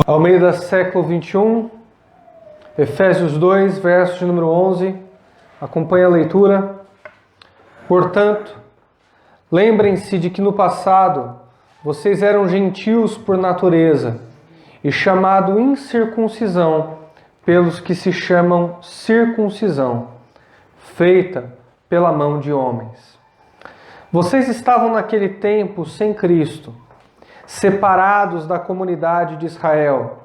Almeida, século 21, Efésios 2, verso de número 11. Acompanhe a leitura. Portanto, lembrem-se de que no passado vocês eram gentios por natureza e chamado incircuncisão pelos que se chamam circuncisão, feita pela mão de homens. Vocês estavam naquele tempo sem Cristo, separados da comunidade de Israel,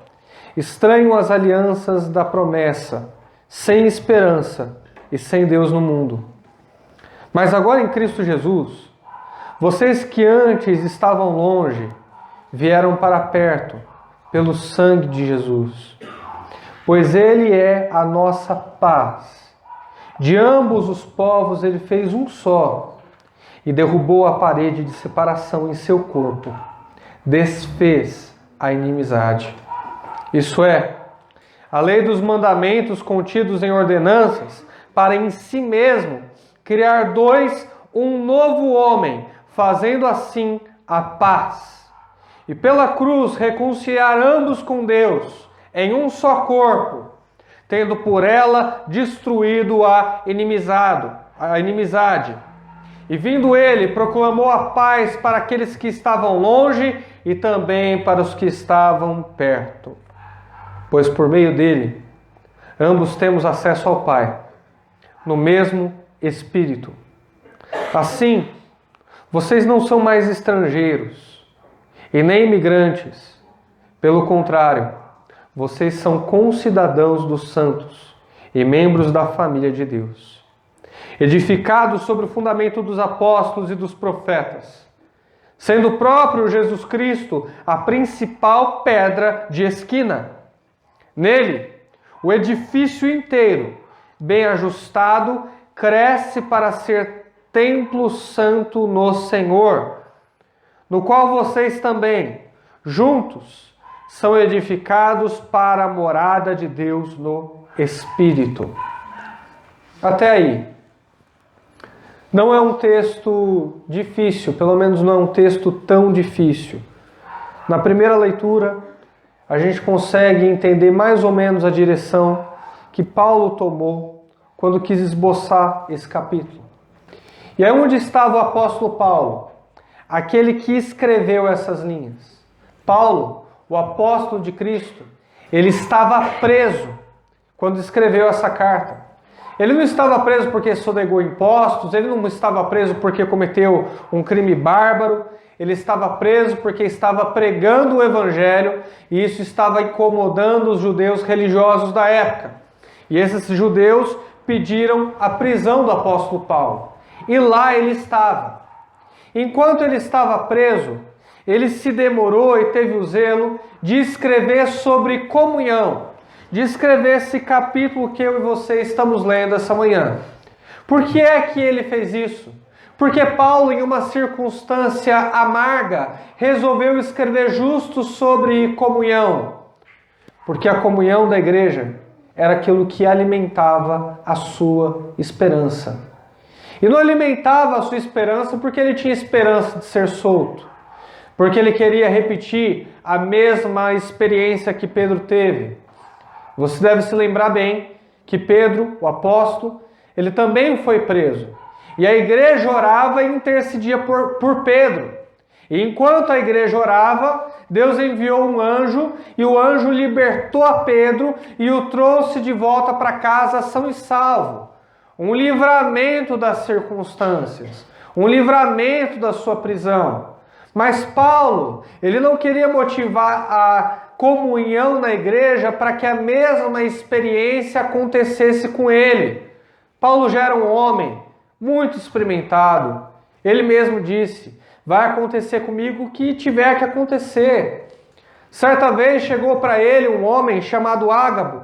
estranhos às alianças da promessa, sem esperança e sem Deus no mundo. Mas agora em Cristo Jesus, vocês que antes estavam longe, vieram para perto pelo sangue de Jesus, pois Ele é a nossa paz. De ambos os povos Ele fez um só e derrubou a parede de separação em seu corpo. Desfez a inimizade. Isso é, a lei dos mandamentos contidos em ordenanças, para em si mesmo criar um novo homem, fazendo assim a paz. E pela cruz reconciliar ambos com Deus, em um só corpo, tendo por ela destruído a inimizade. E vindo ele, proclamou a paz para aqueles que estavam longe e também para os que estavam perto. Pois por meio dele, ambos temos acesso ao Pai, no mesmo Espírito. Assim, vocês não são mais estrangeiros e nem imigrantes. Pelo contrário, vocês são concidadãos dos santos e membros da família de Deus, edificados sobre o fundamento dos apóstolos e dos profetas, sendo o próprio Jesus Cristo a principal pedra de esquina. Nele, o edifício inteiro, bem ajustado, cresce para ser templo santo no Senhor, no qual vocês também, juntos, são edificados para a morada de Deus no Espírito. Até aí. Não é um texto difícil, pelo menos não é um texto tão difícil. Na primeira leitura, a gente consegue entender mais ou menos a direção que Paulo tomou quando quis esboçar esse capítulo. E aí onde estava o apóstolo Paulo? Aquele que escreveu essas linhas. Paulo, o apóstolo de Cristo, ele estava preso quando escreveu essa carta. Ele não estava preso porque sonegou impostos, ele não estava preso porque cometeu um crime bárbaro, ele estava preso porque estava pregando o evangelho e isso estava incomodando os judeus religiosos da época. E esses judeus pediram a prisão do apóstolo Paulo. E lá ele estava. Enquanto ele estava preso, ele se demorou e teve o zelo de escrever sobre comunhão, de escrever esse capítulo que eu e você estamos lendo essa manhã. Por que é que ele fez isso? Porque Paulo, em uma circunstância amarga, resolveu escrever justo sobre comunhão. Porque a comunhão da igreja era aquilo que alimentava a sua esperança. E não alimentava a sua esperança porque ele tinha esperança de ser solto. Porque ele queria repetir a mesma experiência que Pedro teve. Você deve se lembrar bem que Pedro, o apóstolo, ele também foi preso. E a igreja orava e intercedia por Pedro. E enquanto a igreja orava, Deus enviou um anjo e o anjo libertou a Pedro e o trouxe de volta para casa são e salvo. Um livramento das circunstâncias, um livramento da sua prisão. Mas Paulo, ele não queria motivar a comunhão na igreja para que a mesma experiência acontecesse com ele. Paulo já era um homem muito experimentado. Ele mesmo disse, vai acontecer comigo o que tiver que acontecer. Certa vez chegou para ele um homem chamado Ágabo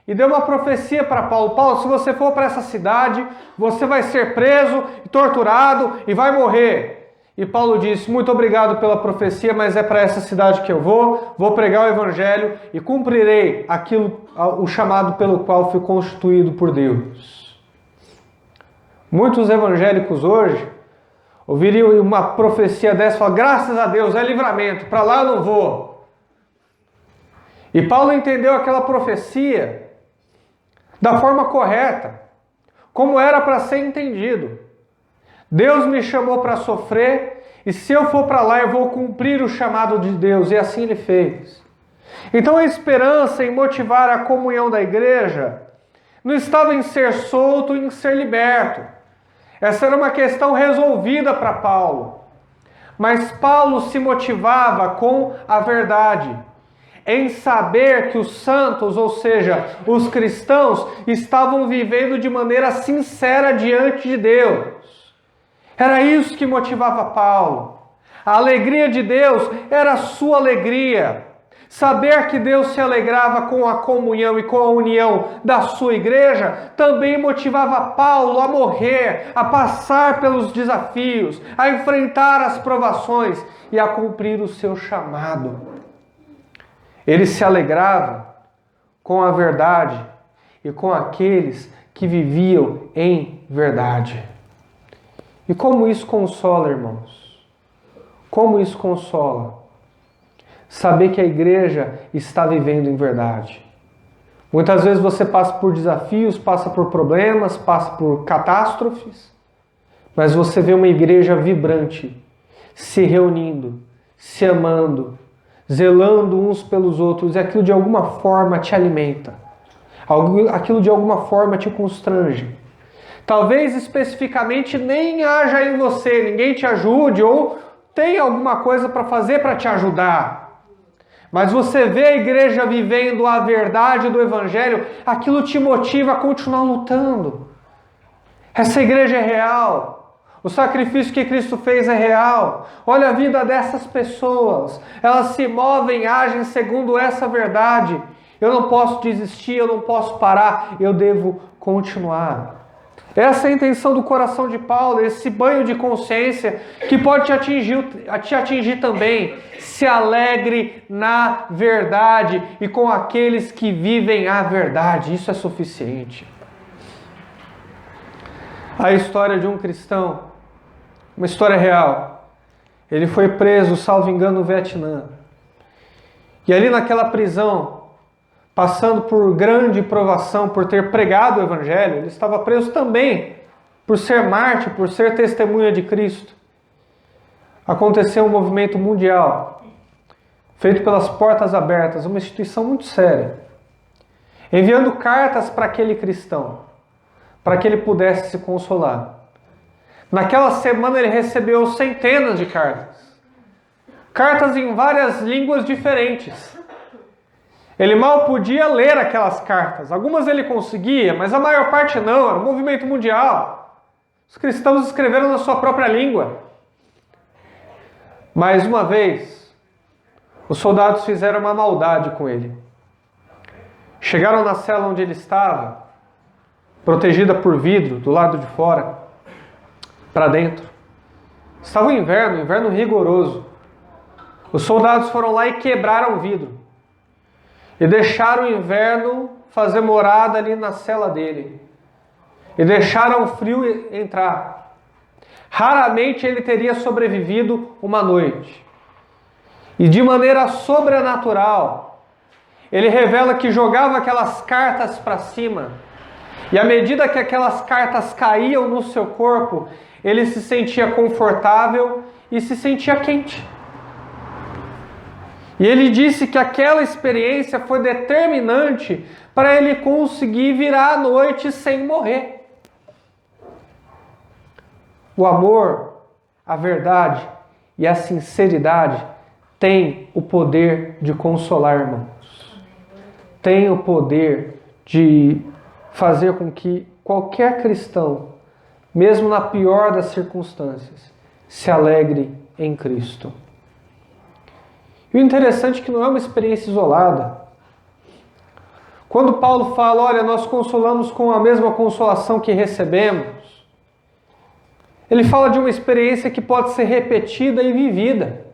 e deu uma profecia para Paulo. Paulo, se você for para essa cidade, você vai ser preso, torturado e vai morrer. E Paulo disse, muito obrigado pela profecia, mas é para essa cidade que eu vou pregar o evangelho e cumprirei o chamado pelo qual fui constituído por Deus. Muitos evangélicos hoje ouviriam uma profecia dessa e falar, graças a Deus, é livramento, para lá eu não vou. E Paulo entendeu aquela profecia da forma correta, como era para ser entendido. Deus me chamou para sofrer, e se eu for para lá eu vou cumprir o chamado de Deus, e assim ele fez. Então a esperança em motivar a comunhão da igreja não estava em ser solto, em ser liberto. Essa era uma questão resolvida para Paulo. Mas Paulo se motivava com a verdade, em saber que os santos, ou seja, os cristãos, estavam vivendo de maneira sincera diante de Deus. Era isso que motivava Paulo. A alegria de Deus era a sua alegria. Saber que Deus se alegrava com a comunhão e com a união da sua igreja também motivava Paulo a morrer, a passar pelos desafios, a enfrentar as provações e a cumprir o seu chamado. Ele se alegrava com a verdade e com aqueles que viviam em verdade. E como isso consola, irmãos? Como isso consola? Saber que a igreja está vivendo em verdade. Muitas vezes você passa por desafios, passa por problemas, passa por catástrofes, mas você vê uma igreja vibrante, se reunindo, se amando, zelando uns pelos outros, e aquilo de alguma forma te alimenta, aquilo de alguma forma te constrange. Talvez especificamente nem haja em você, ninguém te ajude ou tem alguma coisa para fazer para te ajudar. Mas você vê a igreja vivendo a verdade do Evangelho, aquilo te motiva a continuar lutando. Essa igreja é real. O sacrifício que Cristo fez é real. Olha a vida dessas pessoas. Elas se movem, agem segundo essa verdade. Eu não posso desistir, eu não posso parar, eu devo continuar. Essa é a intenção do coração de Paulo, esse banho de consciência que pode te atingir também. Se alegre na verdade e com aqueles que vivem a verdade. Isso é suficiente. A história de um cristão, uma história real. Ele foi preso, salvo engano, no Vietnã. E ali naquela prisão, passando por grande provação, por ter pregado o Evangelho, ele estava preso também por ser mártir, por ser testemunha de Cristo. Aconteceu um movimento mundial, feito pelas Portas Abertas, uma instituição muito séria, enviando cartas para aquele cristão, para que ele pudesse se consolar. Naquela semana ele recebeu centenas de cartas. Cartas em várias línguas diferentes. Ele mal podia ler aquelas cartas. Algumas ele conseguia, mas a maior parte não. Era um movimento mundial. Os cristãos escreveram na sua própria língua. Mais uma vez, os soldados fizeram uma maldade com ele. Chegaram na cela onde ele estava, protegida por vidro, do lado de fora, para dentro. Estava o inverno rigoroso. Os soldados foram lá e quebraram o vidro. E deixaram o inverno fazer morada ali na cela dele. E deixaram o frio entrar. Raramente ele teria sobrevivido uma noite. E de maneira sobrenatural, ele revela que jogava aquelas cartas para cima. E à medida que aquelas cartas caíam no seu corpo, ele se sentia confortável e se sentia quente. E ele disse que aquela experiência foi determinante para ele conseguir virar a noite sem morrer. O amor, a verdade e a sinceridade têm o poder de consolar, irmãos. Tem o poder de fazer com que qualquer cristão, mesmo na pior das circunstâncias, se alegre em Cristo. E o interessante é que não é uma experiência isolada. Quando Paulo fala, olha, nós consolamos com a mesma consolação que recebemos, ele fala de uma experiência que pode ser repetida e vivida.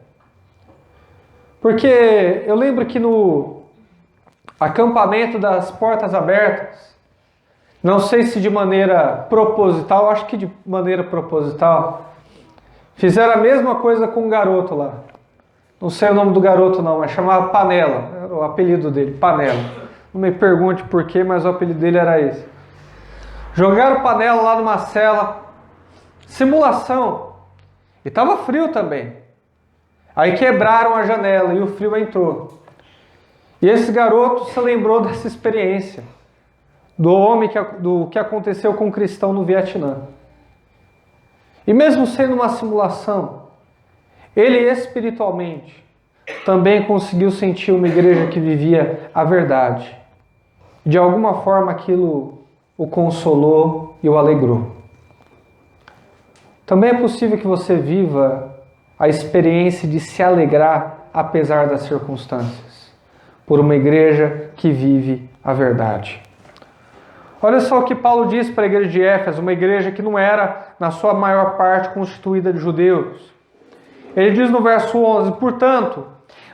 Porque eu lembro que no acampamento das Portas Abertas, não sei se de maneira proposital, acho que de maneira proposital, fizeram a mesma coisa com um garoto lá. Não sei o nome do garoto não, mas chamava Panela. Era o apelido dele, Panela. Não me pergunte por quê, mas o apelido dele era esse. Jogaram Panela lá numa cela, simulação, e estava frio também. Aí quebraram a janela e o frio entrou. E esse garoto se lembrou dessa experiência, do que aconteceu com um cristão no Vietnã. E mesmo sendo uma simulação, ele espiritualmente também conseguiu sentir uma igreja que vivia a verdade. De alguma forma aquilo o consolou e o alegrou. Também é possível que você viva a experiência de se alegrar apesar das circunstâncias, por uma igreja que vive a verdade. Olha só o que Paulo diz para a igreja de Éfeso, uma igreja que não era, na sua maior parte, constituída de judeus. Ele diz no verso 11, portanto,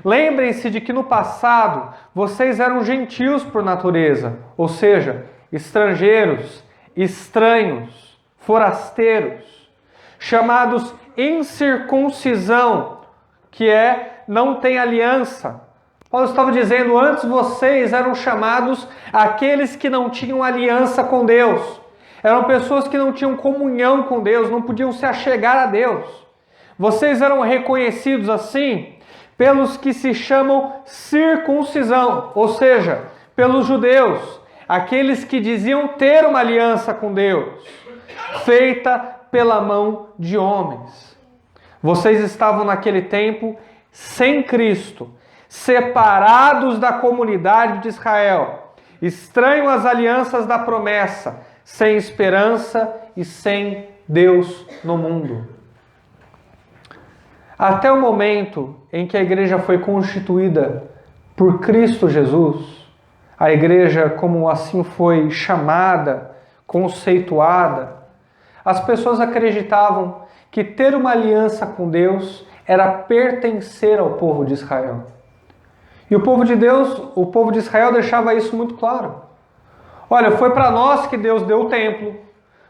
lembrem-se de que no passado vocês eram gentios por natureza, ou seja, estrangeiros, estranhos, forasteiros, chamados incircuncisão, que é não tem aliança. Paulo estava dizendo, antes vocês eram chamados aqueles que não tinham aliança com Deus. Eram pessoas que não tinham comunhão com Deus, não podiam se achegar a Deus. Vocês eram reconhecidos assim pelos que se chamam circuncisão, ou seja, pelos judeus, aqueles que diziam ter uma aliança com Deus, feita pela mão de homens. Vocês estavam naquele tempo sem Cristo, separados da comunidade de Israel, estranhos às alianças da promessa, sem esperança e sem Deus no mundo. Até o momento em que a igreja foi constituída por Cristo Jesus, a igreja como assim foi chamada, conceituada, as pessoas acreditavam que ter uma aliança com Deus era pertencer ao povo de Israel. E o povo de Deus, o povo de Israel deixava isso muito claro. Olha, foi para nós que Deus deu o templo,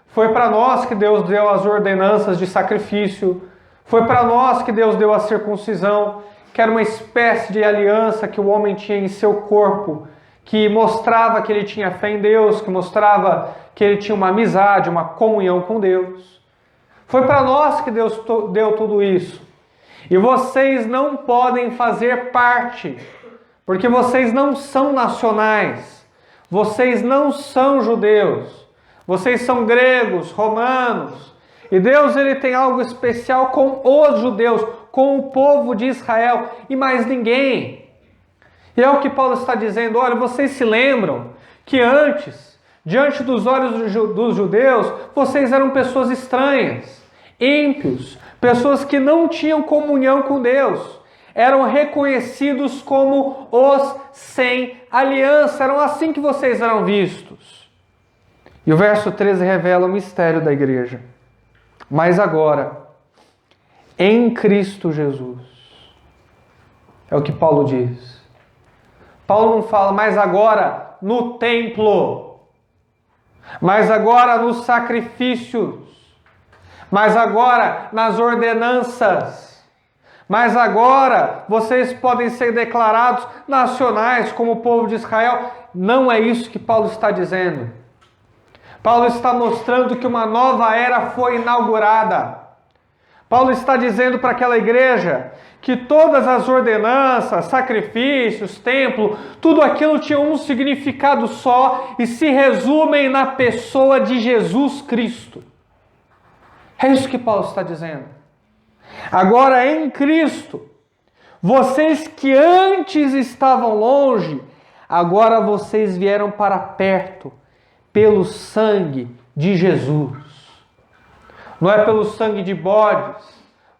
foi para nós que Deus deu as ordenanças de sacrifício, foi para nós que Deus deu a circuncisão, que era uma espécie de aliança que o homem tinha em seu corpo, que mostrava que ele tinha fé em Deus, que mostrava que ele tinha uma amizade, uma comunhão com Deus. Foi para nós que Deus deu tudo isso. E vocês não podem fazer parte, porque vocês não são nacionais, vocês não são judeus, vocês são gregos, romanos. E Deus ele tem algo especial com os judeus, com o povo de Israel e mais ninguém. E é o que Paulo está dizendo, olha, vocês se lembram que antes, diante dos olhos dos judeus, vocês eram pessoas estranhas, ímpios, pessoas que não tinham comunhão com Deus, eram reconhecidos como os sem aliança, eram assim que vocês eram vistos. E o verso 13 revela o mistério da igreja. Mas agora, em Cristo Jesus, é o que Paulo diz. Paulo não fala, mas agora no templo, mas agora nos sacrifícios, mas agora nas ordenanças, mas agora vocês podem ser declarados nacionais como o povo de Israel. Não é isso que Paulo está dizendo. Paulo está mostrando que uma nova era foi inaugurada. Paulo está dizendo para aquela igreja que todas as ordenanças, sacrifícios, templo, tudo aquilo tinha um significado só e se resumem na pessoa de Jesus Cristo. É isso que Paulo está dizendo. Agora em Cristo, vocês que antes estavam longe, agora vocês vieram para perto, pelo sangue de Jesus. Não é pelo sangue de bodes,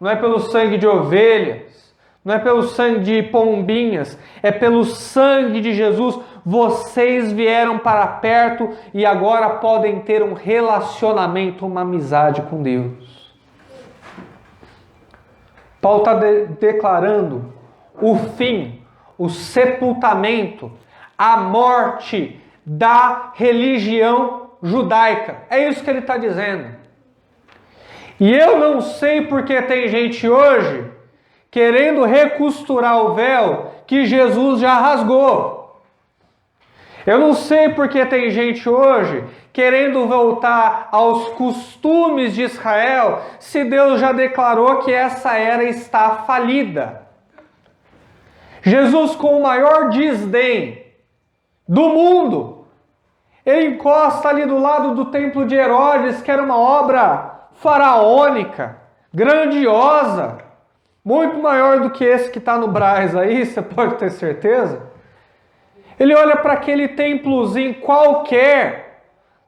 não é pelo sangue de ovelhas, não é pelo sangue de pombinhas, é pelo sangue de Jesus. Vocês vieram para perto e agora podem ter um relacionamento, uma amizade com Deus. Paulo está declarando o fim, o sepultamento, a morte da religião judaica. É isso que ele está dizendo. E eu não sei porque tem gente hoje querendo recosturar o véu, que Jesus já rasgou. Eu não sei porque tem gente hoje querendo voltar aos costumes de Israel, se Deus já declarou que essa era está falida. Jesus, com o maior desdém do mundo, ele encosta ali do lado do templo de Herodes, que era uma obra faraônica, grandiosa, muito maior do que esse que está no Brás aí, você pode ter certeza. Ele olha para aquele templozinho qualquer,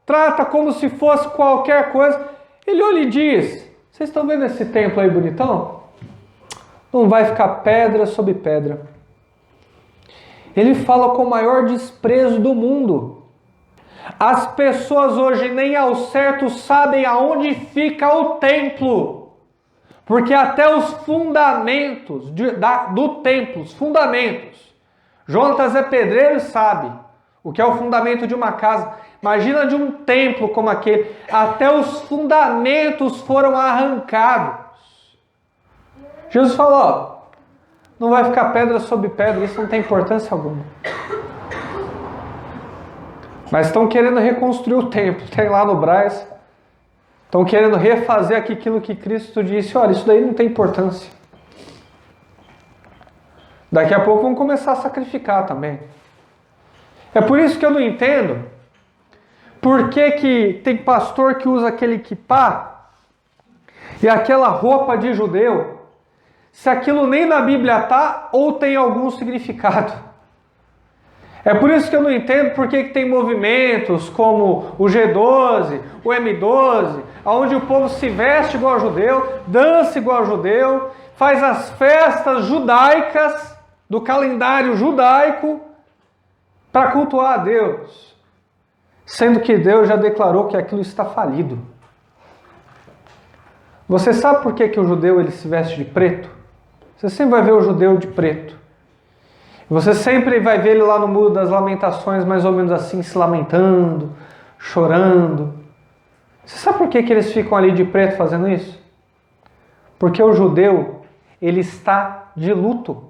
trata como se fosse qualquer coisa. Ele olha e diz: vocês estão vendo esse templo aí bonitão? Não vai ficar pedra sobre pedra. Ele fala com o maior desprezo do mundo. As pessoas hoje nem ao certo sabem aonde fica o templo. Porque até os fundamentos do templo, os fundamentos. Jonatas é pedreiro e sabe o que é o fundamento de uma casa. Imagina de um templo como aquele. Até os fundamentos foram arrancados. Jesus falou: ó, não vai ficar pedra sobre pedra, isso não tem importância alguma. Mas estão querendo reconstruir o templo, tem lá no Brás. Estão querendo refazer aquilo que Cristo disse: olha, isso daí não tem importância. Daqui a pouco vão começar a sacrificar também. É por isso que eu não entendo por que tem pastor que usa aquele kippá e aquela roupa de judeu, se aquilo nem na Bíblia está ou tem algum significado. É por isso que eu não entendo por que tem movimentos como o G12, o M12, onde o povo se veste igual a judeu, dança igual a judeu, faz as festas judaicas do calendário judaico para cultuar a Deus, sendo que Deus já declarou que aquilo está falido. Você sabe por que o judeu ele se veste de preto? Você sempre vai ver o judeu de preto. Você sempre vai ver ele lá no Muro das Lamentações, mais ou menos assim, se lamentando, chorando. Você sabe por que eles ficam ali de preto fazendo isso? Porque o judeu, ele está de luto.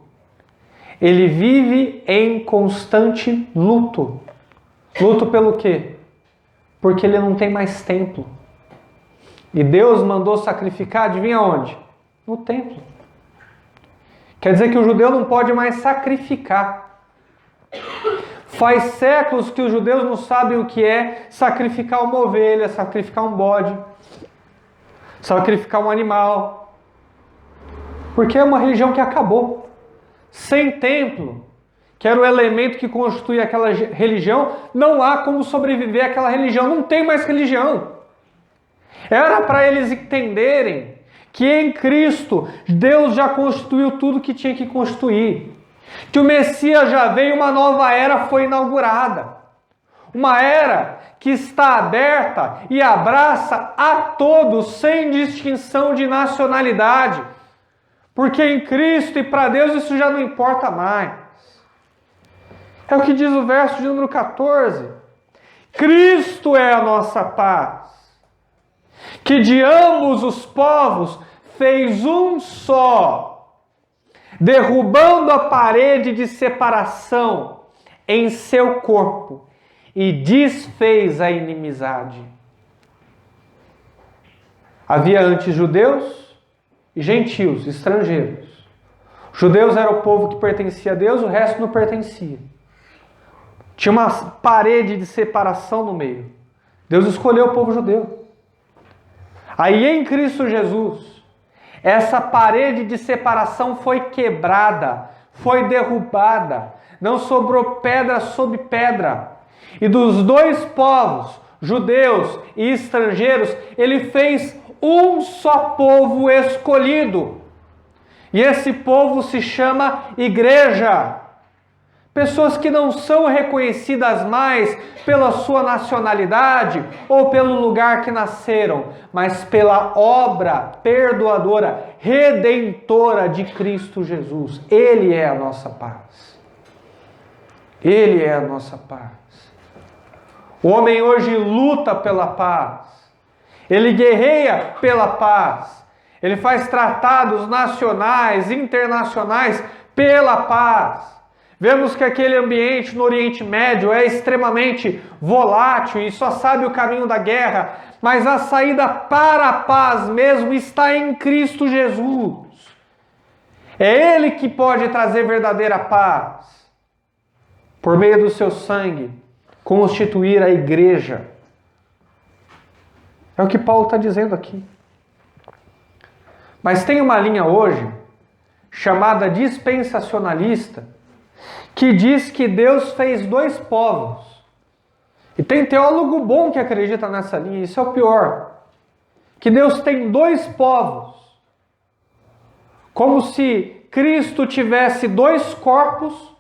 Ele vive em constante luto. Luto pelo quê? Porque ele não tem mais templo. E Deus mandou sacrificar, adivinha onde? No templo. Quer dizer que o judeu não pode mais sacrificar. Faz séculos que os judeus não sabem o que é sacrificar uma ovelha, sacrificar um bode, sacrificar um animal. Porque é uma religião que acabou. Sem templo, que era o elemento que constituía aquela religião, não há como sobreviver àquela religião. Não tem mais religião. Era para eles entenderem que em Cristo, Deus já constituiu tudo que tinha que constituir. Que o Messias já veio, uma nova era foi inaugurada. Uma era que está aberta e abraça a todos, sem distinção de nacionalidade. Porque em Cristo e para Deus isso já não importa mais. É o que diz o verso de número 14. Cristo é a nossa paz, que de ambos os povos fez um só, derrubando a parede de separação em seu corpo e desfez a inimizade. Havia antes judeus e gentios, estrangeiros. Judeus era o povo que pertencia a Deus, o resto não pertencia. Tinha uma parede de separação no meio. Deus escolheu o povo judeu. Aí em Cristo Jesus, essa parede de separação foi quebrada, foi derrubada, não sobrou pedra sobre pedra. E dos dois povos, judeus e estrangeiros, ele fez um só povo escolhido. E esse povo se chama igreja. Pessoas que não são reconhecidas mais pela sua nacionalidade ou pelo lugar que nasceram, mas pela obra perdoadora, redentora de Cristo Jesus. Ele é a nossa paz. Ele é a nossa paz. O homem hoje luta pela paz. Ele guerreia pela paz. Ele faz tratados nacionais, internacionais pela paz. Vemos que aquele ambiente no Oriente Médio é extremamente volátil e só sabe o caminho da guerra, mas a saída para a paz mesmo está em Cristo Jesus. É Ele que pode trazer verdadeira paz, por meio do seu sangue, constituir a igreja. É o que Paulo está dizendo aqui. Mas tem uma linha hoje, chamada dispensacionalista, que diz que Deus fez dois povos. E tem teólogo bom que acredita nessa linha, isso é o pior. Que Deus tem dois povos. Como se Cristo tivesse dois corpos,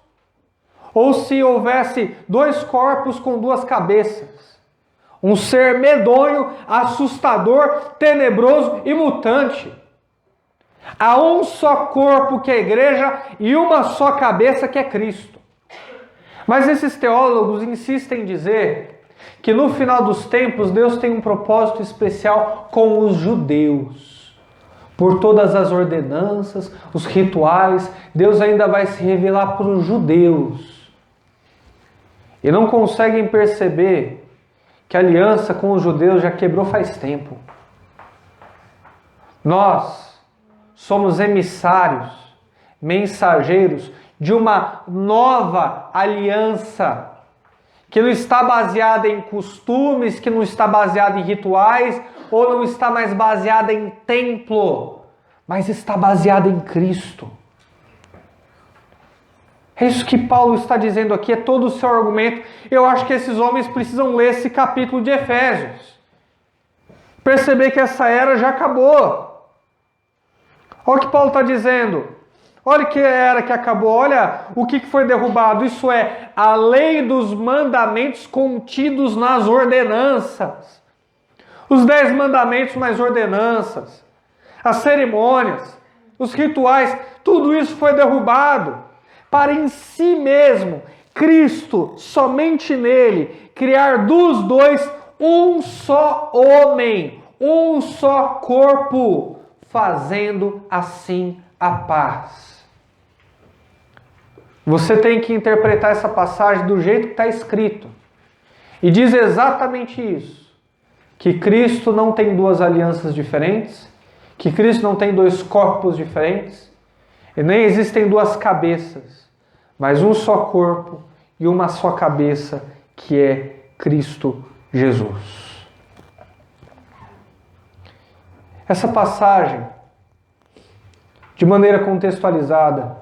ou se houvesse dois corpos com duas cabeças. Um ser medonho, assustador, tenebroso e mutante. Há um só corpo que é a igreja e uma só cabeça que é Cristo. Mas esses teólogos insistem em dizer que no final dos tempos Deus tem um propósito especial com os judeus. Por todas as ordenanças, os rituais, Deus ainda vai se revelar para os judeus. E não conseguem perceber que a aliança com os judeus já quebrou faz tempo. Nós somos emissários, mensageiros de uma nova aliança, que não está baseada em costumes, que não está baseada em rituais, ou não está mais baseada em templo, mas está baseada em Cristo. É isso que Paulo está dizendo aqui, é todo o seu argumento. Eu acho que esses homens precisam ler esse capítulo de Efésios. Perceber que essa era já acabou. Olha o que Paulo está dizendo. Olha que era que acabou. Olha o que foi derrubado. Isso é a lei dos mandamentos contidos nas ordenanças. Os 10 mandamentos mais ordenanças. As cerimônias. Os rituais. Tudo isso foi derrubado. Para em si mesmo, Cristo, somente nele, criar dos dois um só homem. Um só corpo. Fazendo assim a paz. Você tem que interpretar essa passagem do jeito que está escrito. E diz exatamente isso. Que Cristo não tem duas alianças diferentes. Que Cristo não tem dois corpos diferentes. E nem existem duas cabeças. Mas um só corpo e uma só cabeça, que é Cristo Jesus. Essa passagem, de maneira contextualizada,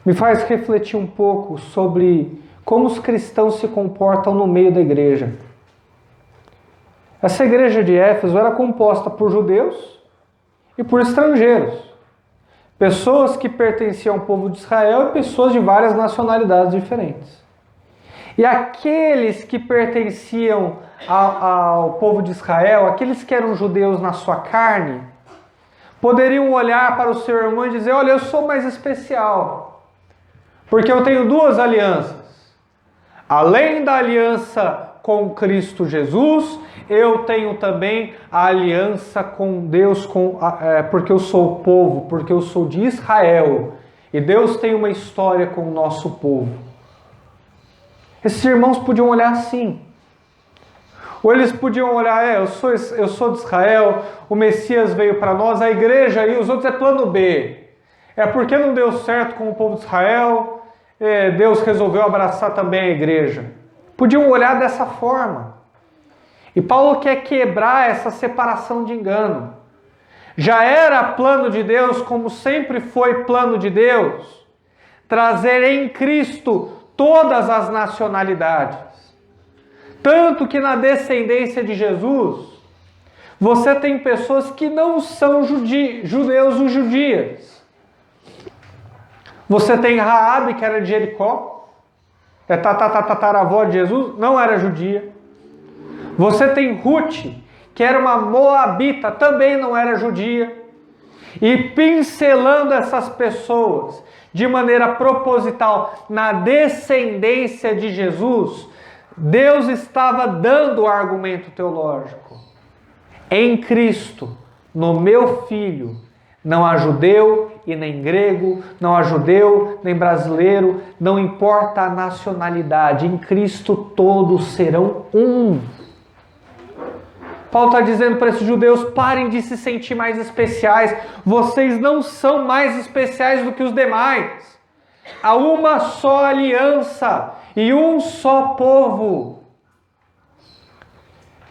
me faz refletir um pouco sobre como os cristãos se comportam no meio da igreja. Essa igreja de Éfeso era composta por judeus e por estrangeiros. Pessoas que pertenciam ao povo de Israel e pessoas de várias nacionalidades diferentes. E aqueles que pertenciam ao povo de Israel, aqueles que eram judeus na sua carne, poderiam olhar para o seu irmão e dizer: olha, eu sou mais especial, porque eu tenho duas alianças. Além da aliança com Cristo Jesus, eu tenho também a aliança com Deus, porque eu sou o povo, porque eu sou de Israel. E Deus tem uma história com o nosso povo. Esses irmãos podiam olhar assim. Ou eles podiam olhar: eu sou de Israel, o Messias veio para nós, a igreja e os outros é plano B. É porque não deu certo com o povo de Israel, Deus resolveu abraçar também a igreja. Podiam olhar dessa forma. E Paulo quer quebrar essa separação de engano. Já era plano de Deus, como sempre foi plano de Deus, trazer em Cristo todas as nacionalidades. Tanto que na descendência de Jesus, você tem pessoas que não são judeus ou judias. Você tem Raabe, que era de Jericó, é tataravó de Jesus, não era judia. Você tem Ruth, que era uma moabita, também não era judia. E pincelando essas pessoas de maneira proposital na descendência de Jesus, Deus estava dando o argumento teológico. Em Cristo, no meu Filho, não há judeu e nem grego, não há judeu, nem brasileiro, não importa a nacionalidade, em Cristo todos serão um. Paulo está dizendo para esses judeus, parem de se sentir mais especiais, vocês não são mais especiais do que os demais. Há uma só aliança e um só povo.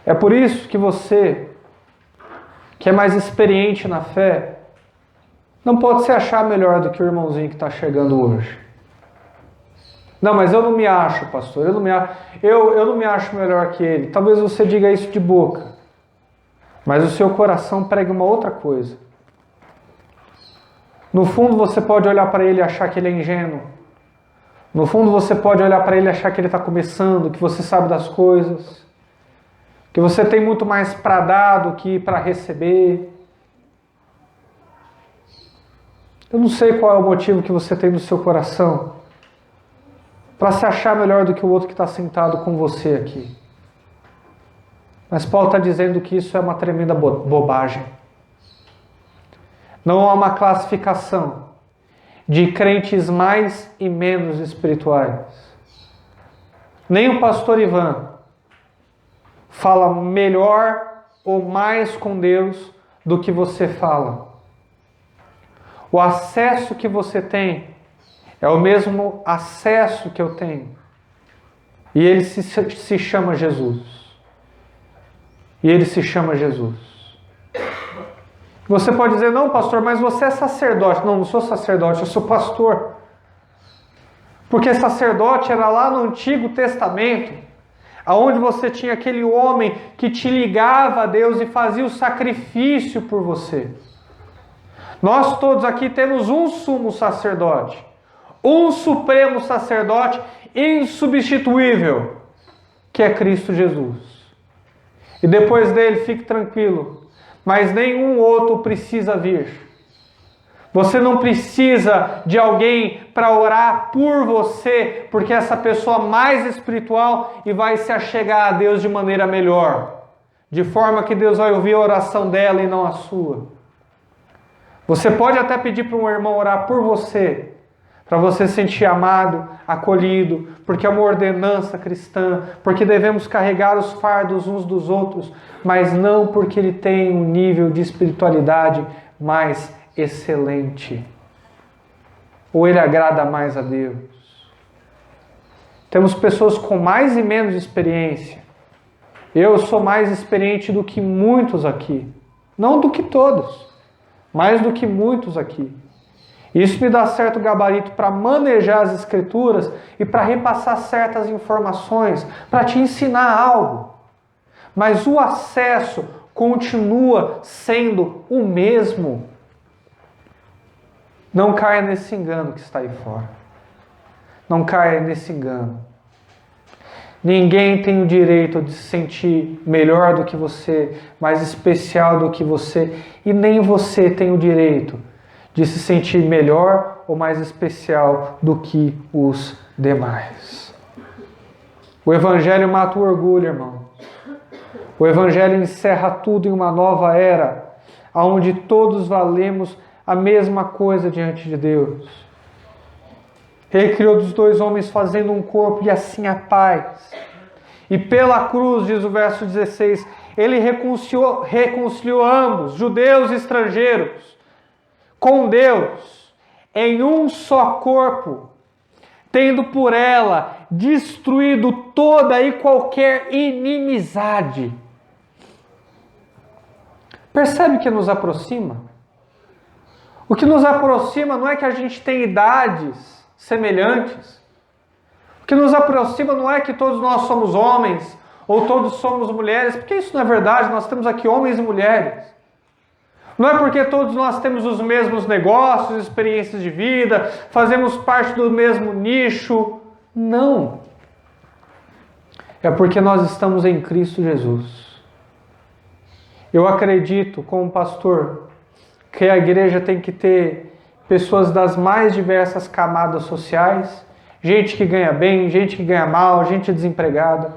É por isso que você, que é mais experiente na fé, não pode se achar melhor do que o irmãozinho que está chegando hoje. Não, mas eu não me acho, pastor, eu não me acho melhor que ele. Talvez você diga isso de boca, mas o seu coração prega uma outra coisa. No fundo você pode olhar para ele e achar que ele é ingênuo. No fundo você pode olhar para ele e achar que ele está começando, que você sabe das coisas, que você tem muito mais para dar do que para receber. Eu não sei qual é o motivo que você tem no seu coração para se achar melhor do que o outro que está sentado com você aqui. Mas Paulo está dizendo que isso é uma tremenda bobagem. Não há uma classificação de crentes mais e menos espirituais. Nem o pastor Ivan fala melhor ou mais com Deus do que você fala. O acesso que você tem é o mesmo acesso que eu tenho. E ele se chama Jesus. E ele se chama Jesus. Você pode dizer, não, pastor, mas você é sacerdote. Não, não sou sacerdote, eu sou pastor. Porque sacerdote era lá no Antigo Testamento, onde você tinha aquele homem que te ligava a Deus e fazia o sacrifício por você. Nós todos aqui temos um sumo sacerdote, um supremo sacerdote insubstituível, que é Cristo Jesus. E depois dele, fique tranquilo, mas nenhum outro precisa vir. Você não precisa de alguém para orar por você, porque essa pessoa mais espiritual e vai se achegar a Deus de maneira melhor, de forma que Deus vai ouvir a oração dela e não a sua. Você pode até pedir para um irmão orar por você, para você se sentir amado, acolhido, porque é uma ordenança cristã, porque devemos carregar os fardos uns dos outros, mas não porque ele tem um nível de espiritualidade mais excelente, ou ele agrada mais a Deus. Temos pessoas com mais e menos experiência. Eu sou mais experiente do que muitos aqui, não do que todos, mais do que muitos aqui. Isso me dá certo gabarito para manejar as escrituras e para repassar certas informações, para te ensinar algo. Mas o acesso continua sendo o mesmo. Não caia nesse engano que está aí fora. Não caia nesse engano. Ninguém tem o direito de se sentir melhor do que você, mais especial do que você, e nem você tem o direito de se sentir melhor ou mais especial do que os demais. O Evangelho mata o orgulho, irmão. O Evangelho encerra tudo em uma nova era, onde todos valemos a mesma coisa diante de Deus. Ele criou dos dois homens fazendo um corpo e assim a paz. E pela cruz, diz o verso 16, ele reconciliou ambos, judeus e estrangeiros, com Deus, em um só corpo, tendo por ela destruído toda e qualquer inimizade. Percebe que nos aproxima? O que nos aproxima não é que a gente tem idades semelhantes. O que nos aproxima não é que todos nós somos homens ou todos somos mulheres, porque isso não é verdade, nós temos aqui homens e mulheres. Não é porque todos nós temos os mesmos negócios, experiências de vida, fazemos parte do mesmo nicho. Não. É porque nós estamos em Cristo Jesus. Eu acredito, como pastor, que a igreja tem que ter pessoas das mais diversas camadas sociais, gente que ganha bem, gente que ganha mal, gente desempregada.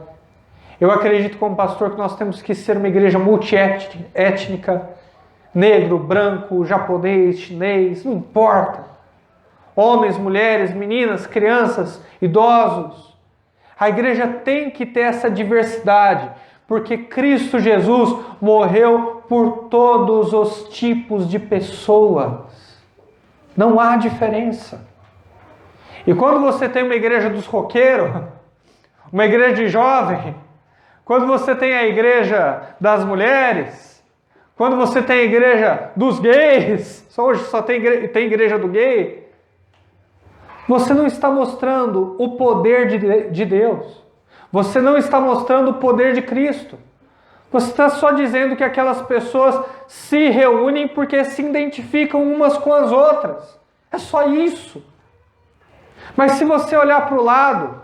Eu acredito como pastor que nós temos que ser uma igreja multiétnica, negro, branco, japonês, chinês, não importa. Homens, mulheres, meninas, crianças, idosos. A igreja tem que ter essa diversidade, porque Cristo Jesus morreu por todos os tipos de pessoas. Não há diferença. E quando você tem uma igreja dos roqueiros, uma igreja de jovem, quando você tem a igreja das mulheres, quando você tem a igreja dos gays, hoje só tem igreja do gay, você não está mostrando o poder de Deus. Você não está mostrando o poder de Cristo. Você está só dizendo que aquelas pessoas se reúnem porque se identificam umas com as outras. É só isso. Mas se você olhar para o lado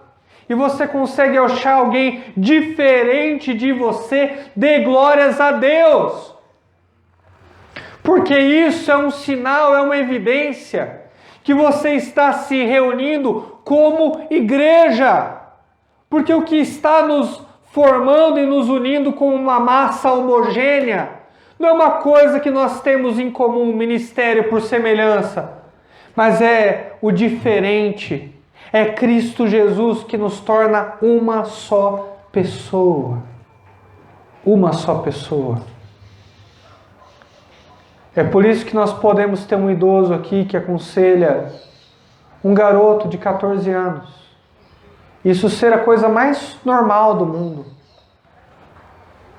e você consegue achar alguém diferente de você, dê glórias a Deus. Porque isso é um sinal, é uma evidência que você está se reunindo como igreja. Porque o que está nos formando e nos unindo como uma massa homogênea não é uma coisa que nós temos em comum, ministério por semelhança, mas é o diferente. É Cristo Jesus que nos torna uma só pessoa. Uma só pessoa. É por isso que nós podemos ter um idoso aqui que aconselha um garoto de 14 anos. Isso ser a coisa mais normal do mundo.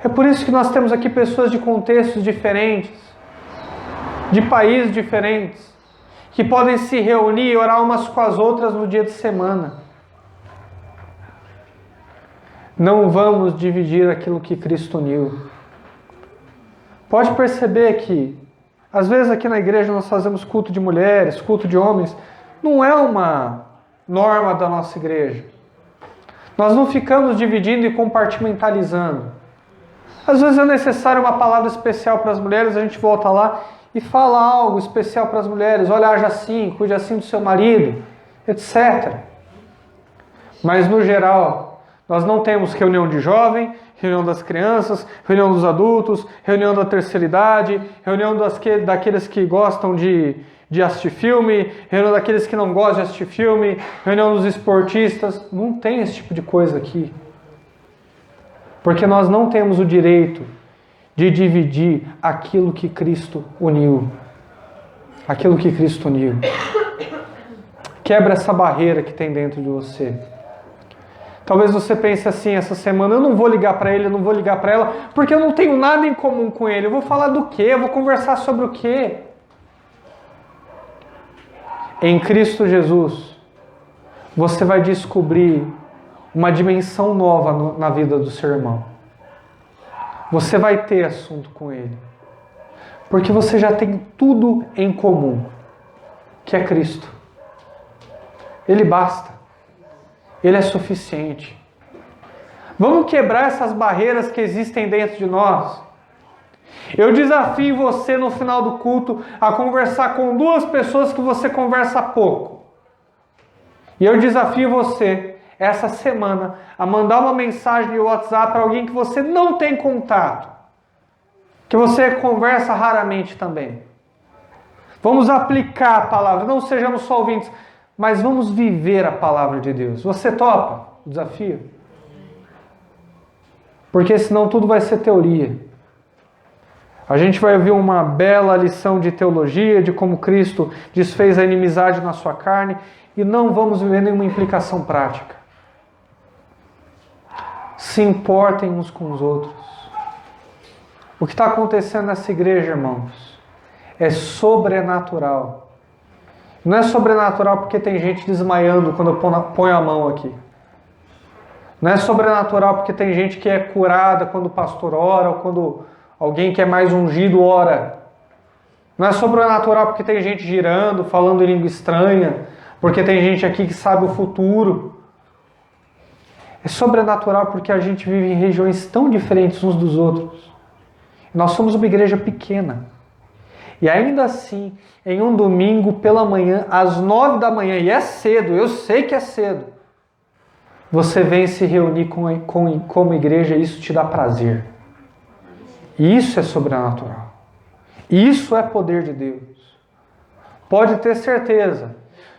É por isso que nós temos aqui pessoas de contextos diferentes, de países diferentes, que podem se reunir e orar umas com as outras no dia de semana. Não vamos dividir aquilo que Cristo uniu. Pode perceber que, às vezes aqui na igreja nós fazemos culto de mulheres, culto de homens. Não é uma norma da nossa igreja. Nós não ficamos dividindo e compartimentalizando. Às vezes é necessário uma palavra especial para as mulheres, a gente volta lá e fala algo especial para as mulheres. Olha, age assim, cuide assim do seu marido, etc. Mas no geral, nós não temos reunião de jovem, reunião das crianças, reunião dos adultos, reunião da terceira idade, reunião daqueles que gostam de assistir filme, reunião daqueles que não gostam de assistir filme, reunião dos esportistas. Não tem esse tipo de coisa aqui. Porque nós não temos o direito de dividir aquilo que Cristo uniu. Aquilo que Cristo uniu. Quebra essa barreira que tem dentro de você. Talvez você pense assim, essa semana, eu não vou ligar para ele, eu não vou ligar para ela, porque eu não tenho nada em comum com ele. Eu vou falar do quê? Eu vou conversar sobre o quê? Em Cristo Jesus, você vai descobrir uma dimensão nova na vida do seu irmão. Você vai ter assunto com ele. Porque você já tem tudo em comum, que é Cristo. Ele basta. Ele é suficiente. Vamos quebrar essas barreiras que existem dentro de nós. Eu desafio você no final do culto a conversar com 2 pessoas que você conversa pouco. E eu desafio você, essa semana, a mandar uma mensagem no WhatsApp para alguém que você não tem contato. Que você conversa raramente também. Vamos aplicar a palavra, não sejamos só ouvintes, mas vamos viver a palavra de Deus. Você topa o desafio? Porque senão tudo vai ser teoria. A gente vai ouvir uma bela lição de teologia, de como Cristo desfez a inimizade na sua carne, e não vamos viver nenhuma implicação prática. Se importem uns com os outros. O que está acontecendo nessa igreja, irmãos, é sobrenatural. Não é sobrenatural porque tem gente desmaiando quando eu ponho a mão aqui. Não é sobrenatural porque tem gente que é curada quando o pastor ora, ou quando alguém que é mais ungido ora. Não é sobrenatural porque tem gente girando, falando em língua estranha, porque tem gente aqui que sabe o futuro. É sobrenatural porque a gente vive em regiões tão diferentes uns dos outros. Nós somos uma igreja pequena. E ainda assim, em um domingo pela manhã, às 9 da manhã, e é cedo, eu sei que é cedo, você vem se reunir como igreja e isso te dá prazer. E isso é sobrenatural. Isso é poder de Deus. Pode ter certeza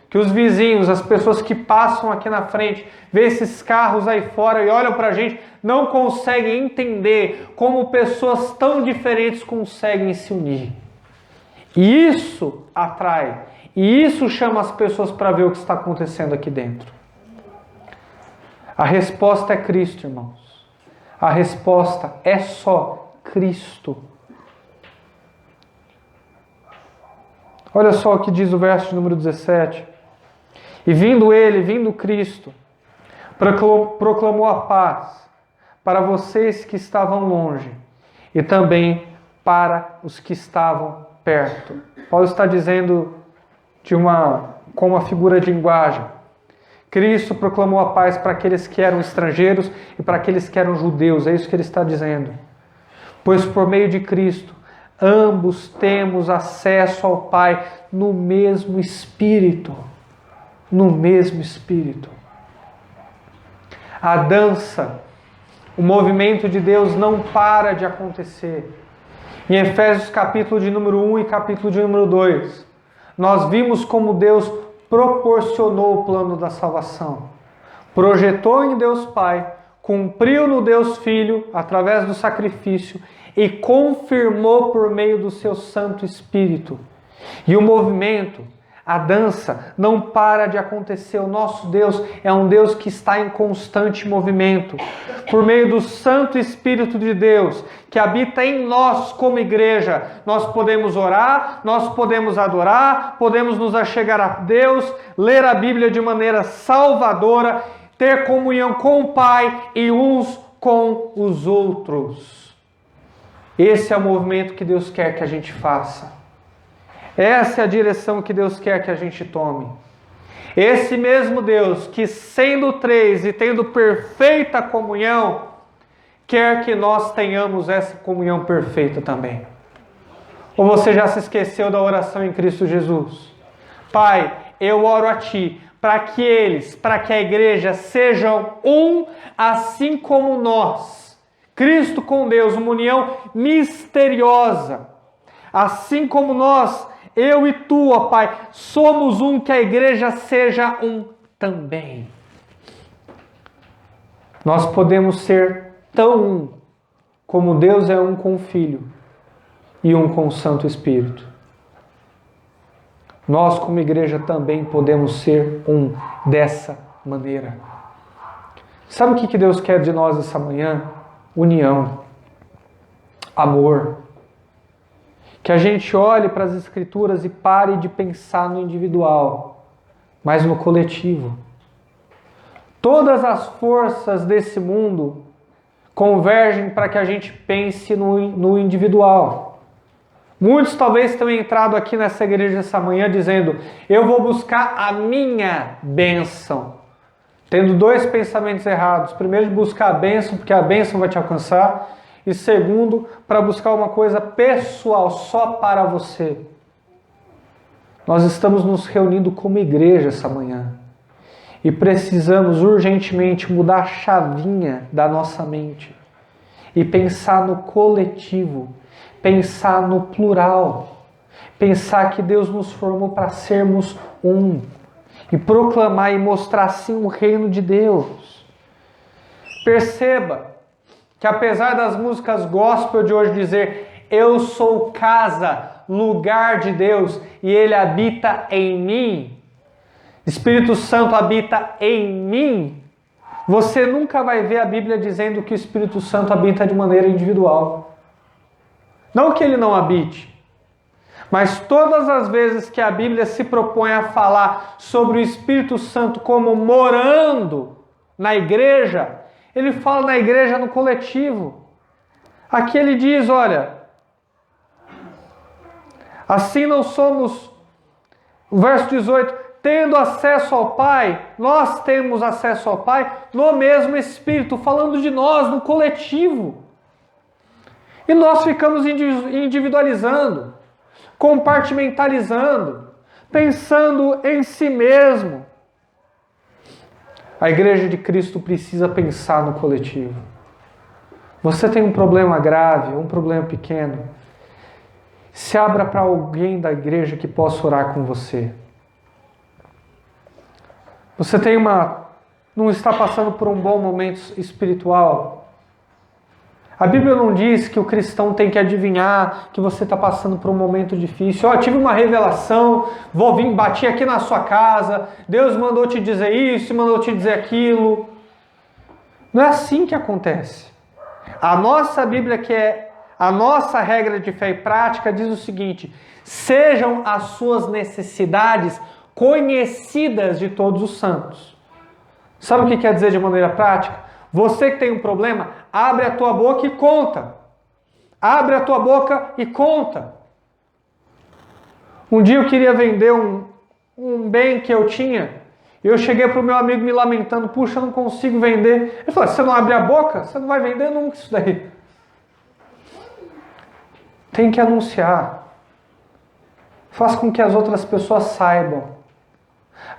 que os vizinhos, as pessoas que passam aqui na frente, vê esses carros aí fora e olham para a gente, não conseguem entender como pessoas tão diferentes conseguem se unir. E isso atrai, e isso chama as pessoas para ver o que está acontecendo aqui dentro. A resposta é Cristo, irmãos. A resposta é só Cristo. Olha só o que diz o verso de número 17. E vindo Cristo, proclamou a paz para vocês que estavam longe e também para os que estavam perto. Paulo está dizendo com uma figura de linguagem. Cristo proclamou a paz para aqueles que eram estrangeiros e para aqueles que eram judeus. É isso que ele está dizendo. Pois por meio de Cristo, ambos temos acesso ao Pai no mesmo Espírito. No mesmo Espírito. A dança, o movimento de Deus não para de acontecer. Em Efésios capítulo de número 1 e capítulo de número 2, nós vimos como Deus proporcionou o plano da salvação. Projetou em Deus Pai, cumpriu no Deus Filho, através do sacrifício, e confirmou por meio do seu Santo Espírito. E o movimento, a dança, não para de acontecer. O nosso Deus é um Deus que está em constante movimento. Por meio do Santo Espírito de Deus, que habita em nós como igreja, nós podemos orar, nós podemos adorar, podemos nos achegar a Deus, ler a Bíblia de maneira salvadora, ter comunhão com o Pai e uns com os outros. Esse é o movimento que Deus quer que a gente faça. Essa é a direção que Deus quer que a gente tome. Esse mesmo Deus que, sendo três e tendo perfeita comunhão, quer que nós tenhamos essa comunhão perfeita também. Ou você já se esqueceu da oração em Cristo Jesus? Pai, eu oro a Ti para que a igreja sejam um, assim como nós. Cristo com Deus, uma união misteriosa. Assim como nós, eu e tu, ó Pai, somos um, que a igreja seja um também. Nós podemos ser tão um, como Deus é um com o Filho e um com o Santo Espírito. Nós, como igreja, também podemos ser um dessa maneira. Sabe o que Deus quer de nós essa manhã? União, amor. Que a gente olhe para as Escrituras e pare de pensar no individual, mas no coletivo. Todas as forças desse mundo convergem para que a gente pense no individual. Muitos talvez tenham entrado aqui nessa igreja essa manhã dizendo: eu vou buscar a minha bênção. Tendo dois pensamentos errados. Primeiro, de buscar a bênção, porque a bênção vai te alcançar. E segundo, para buscar uma coisa pessoal, só para você. Nós estamos nos reunindo como igreja essa manhã. E precisamos urgentemente mudar a chavinha da nossa mente. E pensar no coletivo. Pensar no plural. Pensar que Deus nos formou para sermos um. E proclamar e mostrar assim o reino de Deus. Perceba que apesar das músicas gospel de hoje dizer: eu sou casa, lugar de Deus, e Ele habita em mim, Espírito Santo habita em mim, você nunca vai ver a Bíblia dizendo que o Espírito Santo habita de maneira individual. Não que Ele não habite, mas todas as vezes que a Bíblia se propõe a falar sobre o Espírito Santo como morando na igreja, Ele fala na igreja no coletivo. Aqui ele diz, olha, assim não somos, o verso 18, tendo acesso ao Pai, nós temos acesso ao Pai no mesmo Espírito, falando de nós, no coletivo. E nós ficamos individualizando, compartimentalizando, pensando em si mesmo. A igreja de Cristo precisa pensar no coletivo. Você tem um problema grave, um problema pequeno. Se abra para alguém da igreja que possa orar com você. Você não está passando por um bom momento espiritual. A Bíblia não diz que o cristão tem que adivinhar que você está passando por um momento difícil. Tive uma revelação, bati aqui na sua casa, Deus mandou te dizer isso, mandou te dizer aquilo. Não é assim que acontece. A nossa Bíblia, que é a nossa regra de fé e prática, diz o seguinte: sejam as suas necessidades conhecidas de todos os santos. Sabe o que quer dizer de maneira prática? Você que tem um problema, abre a tua boca e conta. Abre a tua boca e conta. Um dia eu queria vender um bem que eu tinha. E eu cheguei para o meu amigo me lamentando: puxa, eu não consigo vender. Ele falou: você não abre a boca? Você não vai vender nunca isso daí. Tem que anunciar. Faz com que as outras pessoas saibam.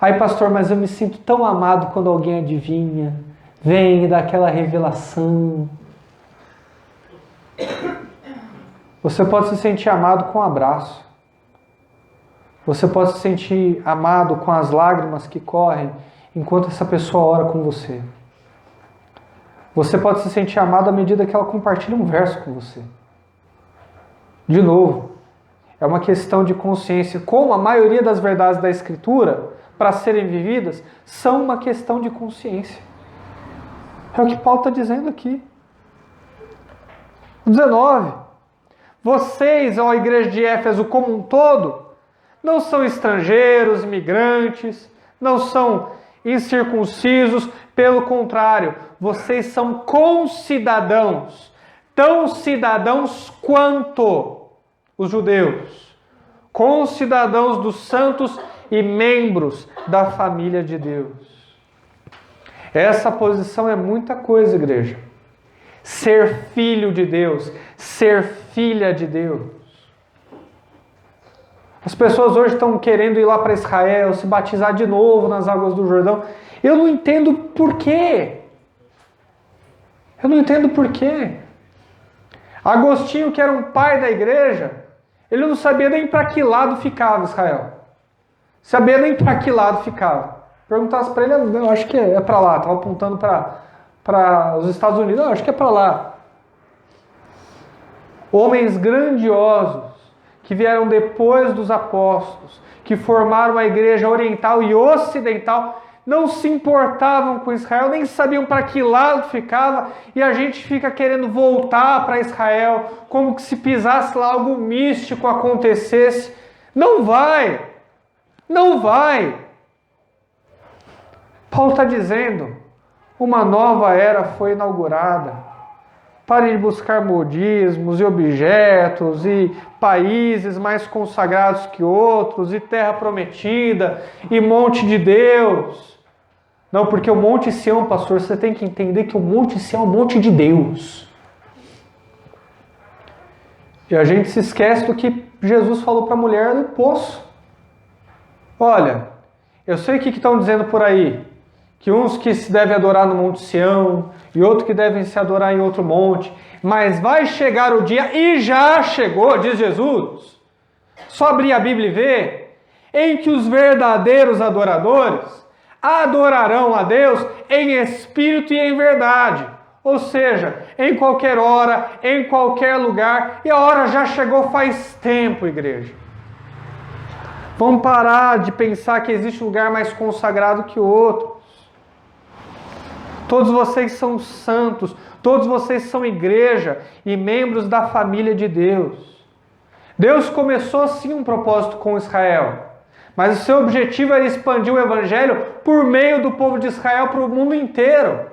Aí, pastor, mas eu me sinto tão amado quando alguém adivinha. Vem e dá aquela revelação. Você pode se sentir amado com um abraço. Você pode se sentir amado com as lágrimas que correm enquanto essa pessoa ora com você. Você pode se sentir amado à medida que ela compartilha um verso com você. De novo, é uma questão de consciência. Como a maioria das verdades da Escritura, para serem vividas, são uma questão de consciência. É o que Paulo está dizendo aqui. 19. Vocês, ó igreja de Éfeso como um todo, não são estrangeiros, imigrantes, não são incircuncisos, pelo contrário, vocês são concidadãos, tão cidadãos quanto os judeus, concidadãos dos santos e membros da família de Deus. Essa posição é muita coisa, igreja. Ser filho de Deus, ser filha de Deus. As pessoas hoje estão querendo ir lá para Israel, se batizar de novo nas águas do Jordão. Eu não entendo por quê. Eu não entendo por quê. Agostinho, que era um pai da igreja, ele não sabia nem para que lado ficava Israel. Sabia nem para que lado ficava. Perguntasse para ele: eu acho que é para lá. Estava apontando para os Estados Unidos. Eu acho que é para lá. Homens grandiosos que vieram depois dos apóstolos, que formaram a igreja oriental e ocidental, não se importavam com Israel, nem sabiam para que lado ficava, e a gente fica querendo voltar para Israel, como que se pisasse lá algo místico acontecesse. Não vai! Não vai! Paulo está dizendo: uma nova era foi inaugurada. Pare de buscar modismos e objetos e países mais consagrados que outros e terra prometida e monte de Deus. Não, porque o Monte Sião, pastor, você tem que entender que o Monte Sião é o monte de Deus. E a gente se esquece do que Jesus falou para a mulher do poço. Olha, eu sei o que estão dizendo por aí, que uns que se devem adorar no Monte Sião e outros que devem se adorar em outro monte, mas vai chegar o dia, e já chegou, diz Jesus, só abrir a Bíblia e ver, em que os verdadeiros adoradores adorarão a Deus em espírito e em verdade, ou seja, em qualquer hora, em qualquer lugar, e a hora já chegou faz tempo, igreja. Vamos parar de pensar que existe um lugar mais consagrado que outros. Todos vocês são santos, todos vocês são igreja e membros da família de Deus. Deus começou sim um propósito com Israel, mas o seu objetivo era expandir o evangelho por meio do povo de Israel para o mundo inteiro.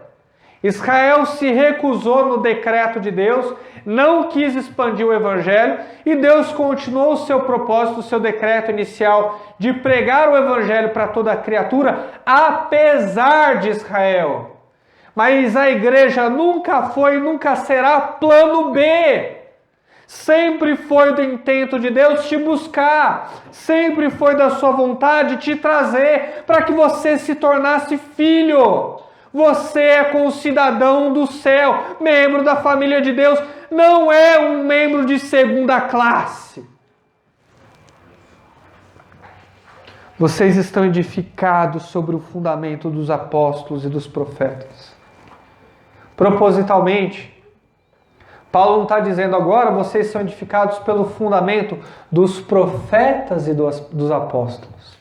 Israel se recusou no decreto de Deus, não quis expandir o evangelho, e Deus continuou o seu propósito, o seu decreto inicial de pregar o evangelho para toda a criatura, apesar de Israel. Mas a igreja nunca foi e nunca será plano B. Sempre foi do intento de Deus te buscar. Sempre foi da sua vontade te trazer para que você se tornasse filho. Você é concidadão do céu, membro da família de Deus. Não é um membro de segunda classe. Vocês estão edificados sobre o fundamento dos apóstolos e dos profetas. Propositalmente, Paulo não está dizendo agora vocês são edificados pelo fundamento dos profetas e dos apóstolos.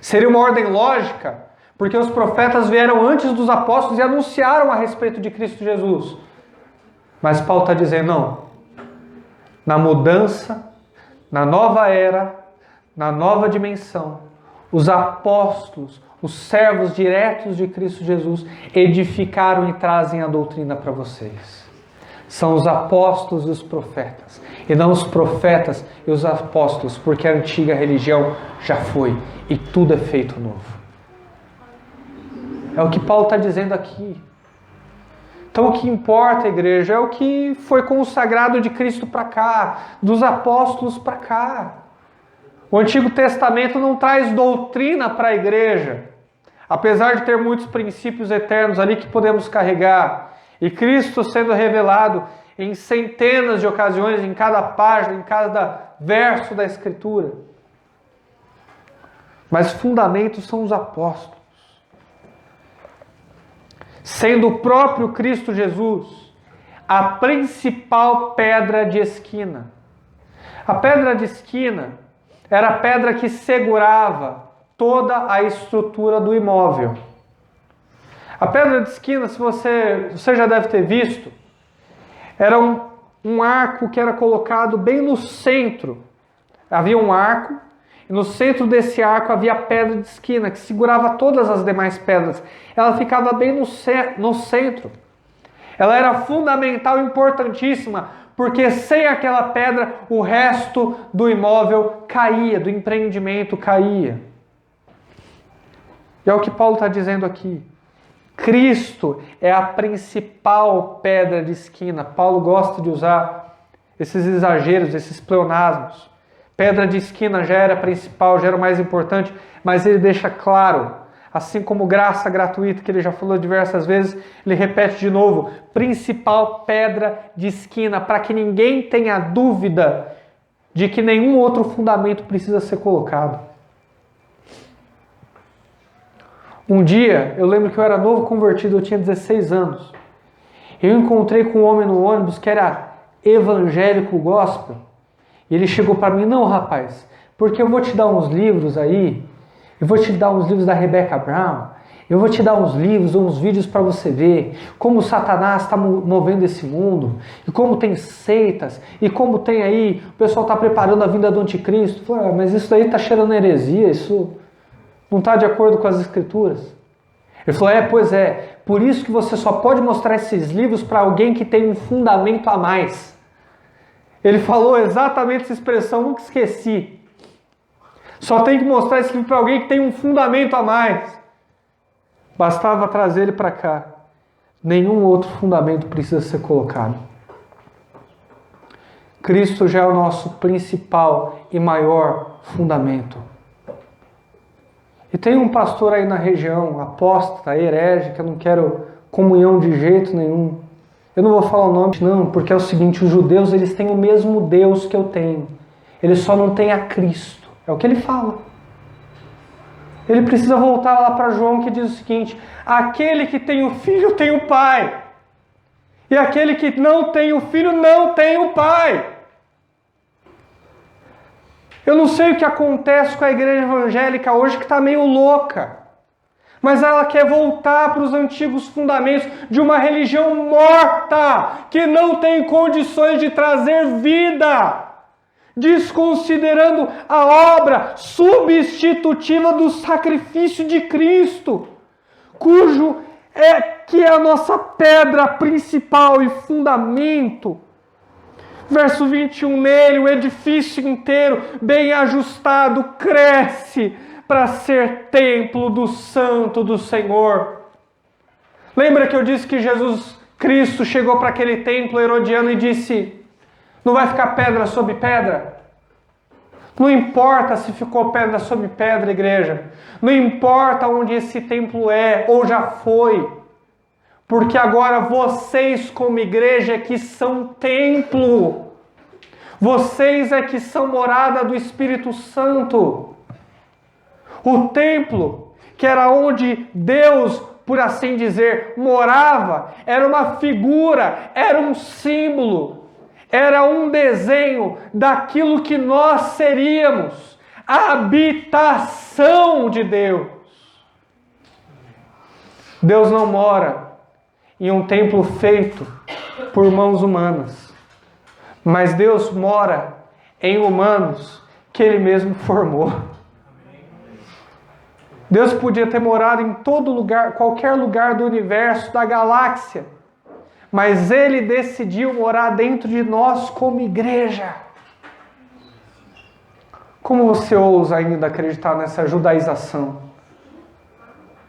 Seria uma ordem lógica, porque os profetas vieram antes dos apóstolos e anunciaram a respeito de Cristo Jesus. Mas Paulo está dizendo, não. Na mudança, na nova era, na nova dimensão, os apóstolos, os servos diretos de Cristo Jesus, edificaram e trazem a doutrina para vocês. São os apóstolos e os profetas, e não os profetas e os apóstolos, porque a antiga religião já foi e tudo é feito novo. É o que Paulo está dizendo aqui. Então o que importa, igreja, é o que foi consagrado de Cristo para cá, dos apóstolos para cá. O Antigo Testamento não traz doutrina para a igreja, apesar de ter muitos princípios eternos ali que podemos carregar. E Cristo sendo revelado em centenas de ocasiões, em cada página, em cada verso da Escritura. Mas fundamentos são os apóstolos. Sendo o próprio Cristo Jesus a principal pedra de esquina. A pedra de esquina era a pedra que segurava toda a estrutura do imóvel. A pedra de esquina, se você já deve ter visto, era um arco que era colocado bem no centro. Havia um arco, e no centro desse arco havia a pedra de esquina, que segurava todas as demais pedras. Ela ficava bem no centro. Ela era fundamental e importantíssima, porque sem aquela pedra, o resto do imóvel caía, do empreendimento caía. E é o que Paulo está dizendo aqui. Cristo é a principal pedra de esquina. Paulo gosta de usar esses exageros, esses pleonasmos. Pedra de esquina já era principal, já era o mais importante, mas ele deixa claro, assim como graça gratuita, que ele já falou diversas vezes, ele repete de novo, principal pedra de esquina, para que ninguém tenha dúvida de que nenhum outro fundamento precisa ser colocado. Um dia, eu lembro que eu era novo convertido, eu tinha 16 anos. Eu encontrei com um homem no ônibus que era evangélico gospel. E ele chegou para mim, não rapaz, porque eu vou te dar uns livros aí, eu vou te dar uns livros da Rebecca Brown, eu vou te dar uns livros ou uns vídeos para você ver como Satanás está movendo esse mundo, e como tem seitas, e como tem aí, o pessoal está preparando a vinda do anticristo. Eu falei, mas isso daí está cheirando heresia, isso não está de acordo com as escrituras. Ele falou, pois é, por isso que você só pode mostrar esses livros para alguém que tem um fundamento a mais. Ele falou exatamente essa expressão, nunca esqueci. Só tem que mostrar esse livro para alguém que tem um fundamento a mais. Bastava trazer ele para cá. Nenhum outro fundamento precisa ser colocado. Cristo já é o nosso principal e maior fundamento. E tem um pastor aí na região, apóstata, herege, que eu não quero comunhão de jeito nenhum. Eu não vou falar o nome, não, porque é o seguinte, os judeus eles têm o mesmo Deus que eu tenho. Eles só não têm a Cristo. É o que ele fala. Ele precisa voltar lá para João, que diz o seguinte, aquele que tem o filho tem o pai. E aquele que não tem o filho não tem o pai. Eu não sei o que acontece com a igreja evangélica hoje, que está meio louca. Mas ela quer voltar para os antigos fundamentos de uma religião morta, que não tem condições de trazer vida, desconsiderando a obra substitutiva do sacrifício de Cristo, cujo que é a nossa pedra principal e fundamento. Verso 21, nele o edifício inteiro, bem ajustado, cresce para ser templo do Santo do Senhor. Lembra que eu disse que Jesus Cristo chegou para aquele templo herodiano e disse, não vai ficar pedra sobre pedra? Não importa se ficou pedra sobre pedra, igreja. Não importa onde esse templo é ou já foi. Porque agora vocês como igreja é que são templo. Vocês é que são morada do Espírito Santo. O templo, que era onde Deus, por assim dizer, morava, era uma figura, era um símbolo, era um desenho daquilo que nós seríamos, a habitação de Deus. Deus não mora em um templo feito por mãos humanas, mas Deus mora em humanos que Ele mesmo formou. Deus podia ter morado em todo lugar, qualquer lugar do universo, da galáxia, mas Ele decidiu morar dentro de nós como igreja. Como você ousa ainda acreditar nessa judaização?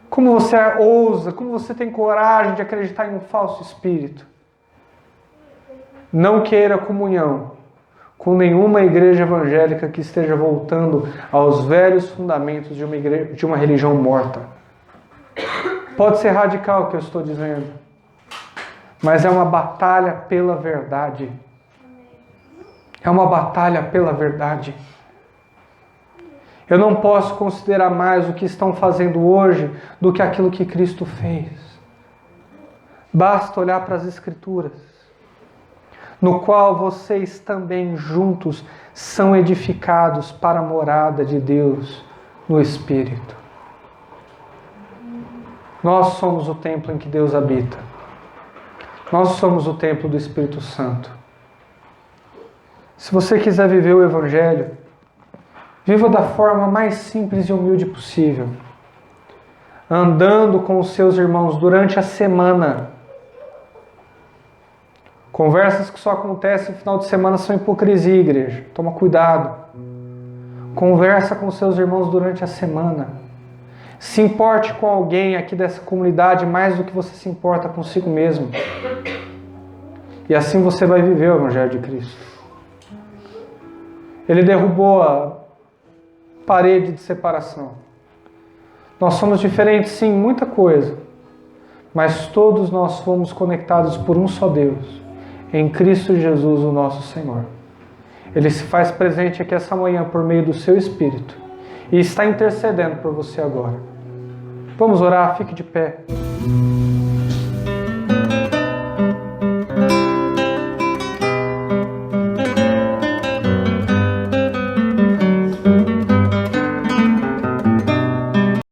Como você ousa, como você tem coragem de acreditar em um falso espírito? Não queira comunhão com nenhuma igreja evangélica que esteja voltando aos velhos fundamentos de uma religião morta. Pode ser radical o que eu estou dizendo, mas é uma batalha pela verdade. É uma batalha pela verdade. Eu não posso considerar mais o que estão fazendo hoje do que aquilo que Cristo fez. Basta olhar para as Escrituras, no qual vocês também juntos são edificados para a morada de Deus no Espírito. Nós somos o templo em que Deus habita. Nós somos o templo do Espírito Santo. Se você quiser viver o Evangelho, viva da forma mais simples e humilde possível, andando com os seus irmãos durante a semana. Conversas que só acontecem no final de semana são hipocrisia, igreja. Toma cuidado. Conversa com os seus irmãos durante a semana. Se importe com alguém aqui dessa comunidade mais do que você se importa consigo mesmo. E assim você vai viver o Evangelho de Cristo. Ele derrubou a parede de separação. Nós somos diferentes, sim, muita coisa. Mas todos nós fomos conectados por um só Deus, em Cristo Jesus, o nosso Senhor. Ele se faz presente aqui essa manhã por meio do seu Espírito e está intercedendo por você agora. Vamos orar, fique de pé.